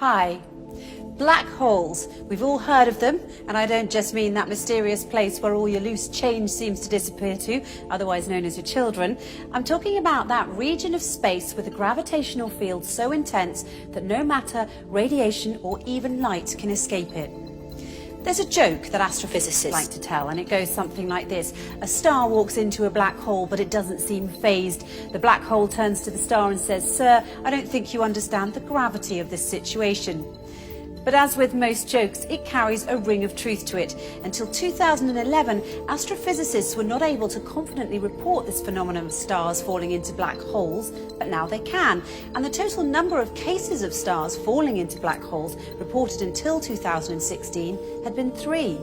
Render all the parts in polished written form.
Hi. Black holes. We've all heard of them, and I don't just mean that mysterious place where all your loose change seems to disappear to, otherwise known as your children. I'm talking about that region of space with a gravitational field so intense that no matter radiation or even light can escape it. There's a joke that astrophysicists like to tell, and it goes something like this. A star walks into a black hole, but it doesn't seem phased. The black hole turns to the star and says, "Sir, I don't think you understand the gravity of this situation." But as with most jokes, it carries a ring of truth to it. Until 2011, astrophysicists were not able to confidently report this phenomenon of stars falling into black holes, but now they can. And the total number of cases of stars falling into black holes reported until 2016 had been 3.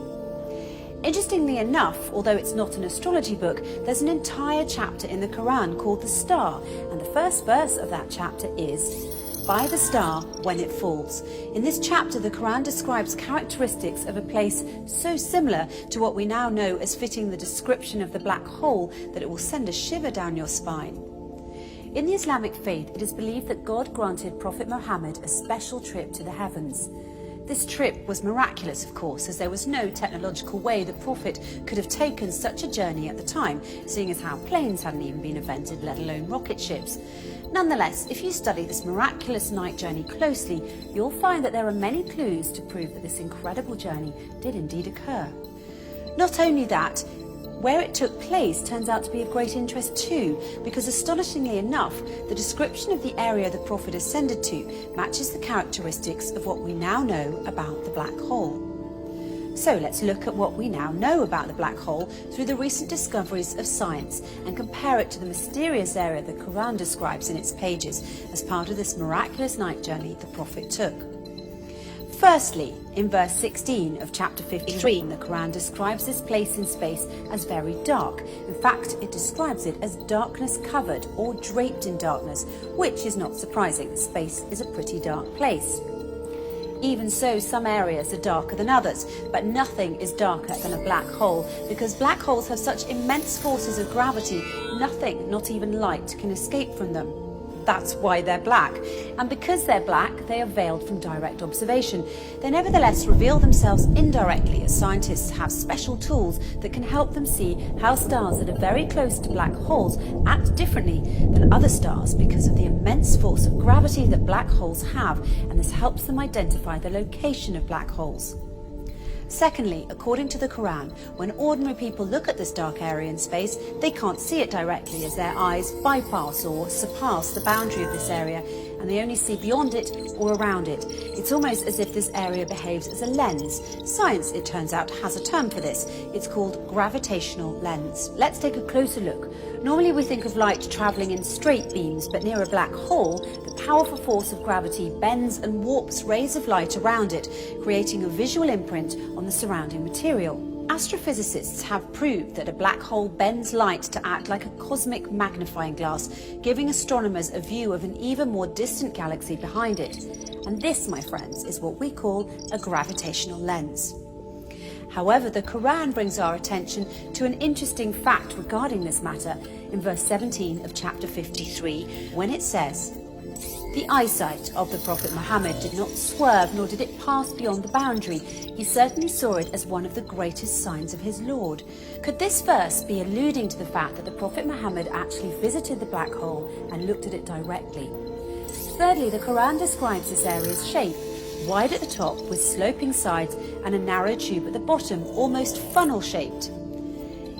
Interestingly enough, although it's not an astrology book, there's an entire chapter in the Quran called The Star, and the first verse of that chapter is, "By the star when it falls." In this chapter, the Quran describes characteristics of a place so similar to what we now know as fitting the description of the black hole that it will send a shiver down your spine. In the Islamic faith, it is believed that God granted Prophet Muhammad a special trip to the heavens. This trip was miraculous, of course, as there was no technological way the Prophet could have taken such a journey at the time, seeing as how planes hadn't even been invented, let alone rocket ships. Nonetheless, if you study this miraculous night journey closely, you'll find that there are many clues to prove that this incredible journey did indeed occur. Not only that, where it took place turns out to be of great interest too, because astonishingly enough, the description of the area the Prophet ascended to matches the characteristics of what we now know about the black hole. So let's look at what we now know about the black hole through the recent discoveries of science and compare it to the mysterious area the Quran describes in its pages as part of this miraculous night journey the Prophet took. Firstly, in verse 16 of chapter 53, the Quran describes this place in space as very dark. In fact, it describes it as darkness covered or draped in darkness, which is not surprising. Space is a pretty dark place. Even so, some areas are darker than others, but nothing is darker than a black hole, because black holes have such immense forces of gravity, nothing, not even light, can escape from them. That's why they're black. And because they're black, they are veiled from direct observation. They nevertheless reveal themselves indirectly, as scientists have special tools that can help them see how stars that are very close to black holes act differently than other stars because of the immense force of gravity that black holes have, and this helps them identify the location of black holes. Secondly, according to the Quran, when ordinary people look at this dark area in space, they can't see it directly as their eyes bypass or surpass the boundary of this area, and they only see beyond it or around it. It's almost as if this area behaves as a lens. Science, it turns out, has a term for this. It's called gravitational lens. Let's take a closer look. Normally we think of light travelling in straight beams, but near a black hole, the powerful force of gravity bends and warps rays of light around it, creating a visual imprint on the surrounding material. Astrophysicists have proved that a black hole bends light to act like a cosmic magnifying glass, giving astronomers a view of an even more distant galaxy behind it. And this, my friends, is what we call a gravitational lens. However, the Quran brings our attention to an interesting fact regarding this matter in verse 17 of chapter 53, when it says, "The eyesight of the Prophet Muhammad did not swerve, nor did it pass beyond the boundary. He certainly saw it as one of the greatest signs of his Lord." Could this verse be alluding to the fact that the Prophet Muhammad actually visited the black hole and looked at it directly? Thirdly, the Quran describes this area's shape, wide at the top with sloping sides and a narrow tube at the bottom, almost funnel-shaped.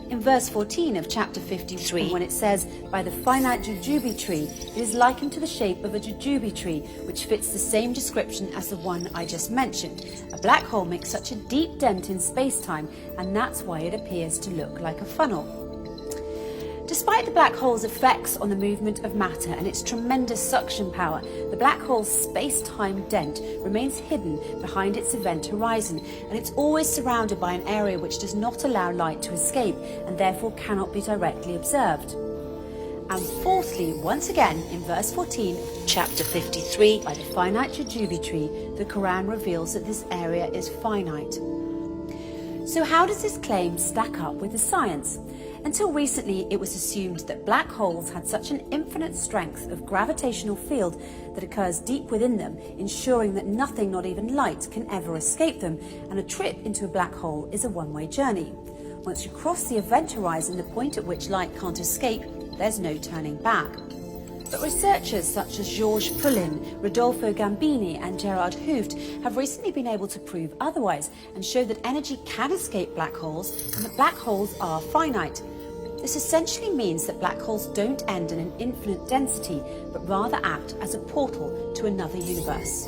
In verse 14 of chapter 53, when it says, "By the finite jujube tree," it is likened to the shape of a jujube tree, which fits the same description as the one I just mentioned. A black hole makes such a deep dent in space-time, and that's why it appears to look like a funnel. Despite the black hole's effects on the movement of matter and its tremendous suction power, the black hole's space-time dent remains hidden behind its event horizon, and it's always surrounded by an area which does not allow light to escape and therefore cannot be directly observed. And fourthly, once again, in verse 14 of chapter 53, by the finite jujube tree, the Quran reveals that this area is finite. So how does this claim stack up with the science? Until recently, it was assumed that black holes had such an infinite strength of gravitational field that occurs deep within them, ensuring that nothing, not even light, can ever escape them, and a trip into a black hole is a one-way journey. Once you cross the event horizon, the point at which light can't escape, there's no turning back. But researchers such as Georges Poulin, Rodolfo Gambini and Gerard Hooft have recently been able to prove otherwise and show that energy can escape black holes and that black holes are finite. This essentially means that black holes don't end in an infinite density, but rather act as a portal to another universe.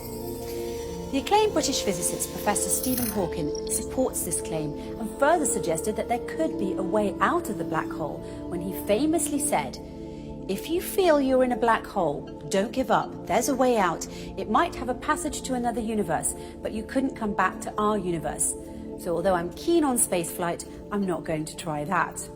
The acclaimed British physicist Professor Stephen Hawking supports this claim and further suggested that there could be a way out of the black hole when he famously said, "If you feel you're in a black hole, don't give up. There's a way out. It might have a passage to another universe, but you couldn't come back to our universe. So although I'm keen on spaceflight, I'm not going to try that."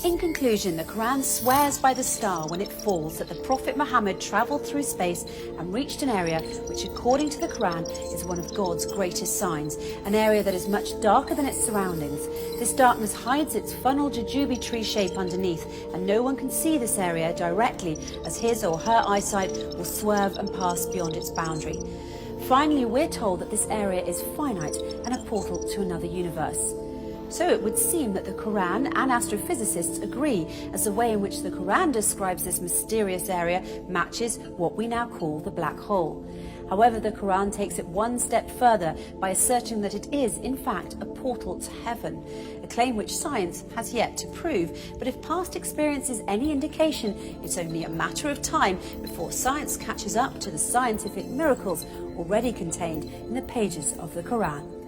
In conclusion, the Quran swears by the star when it falls that the Prophet Muhammad travelled through space and reached an area which, according to the Quran, is one of God's greatest signs, an area that is much darker than its surroundings. This darkness hides its funnel jujube tree shape underneath, and no one can see this area directly as his or her eyesight will swerve and pass beyond its boundary. Finally, we're told that this area is finite and a portal to another universe. So it would seem that the Quran and astrophysicists agree, as the way in which the Quran describes this mysterious area matches what we now call the black hole. However, the Quran takes it one step further by asserting that it is, in fact, a portal to heaven, a claim which science has yet to prove. But if past experience is any indication, it's only a matter of time before science catches up to the scientific miracles already contained in the pages of the Quran.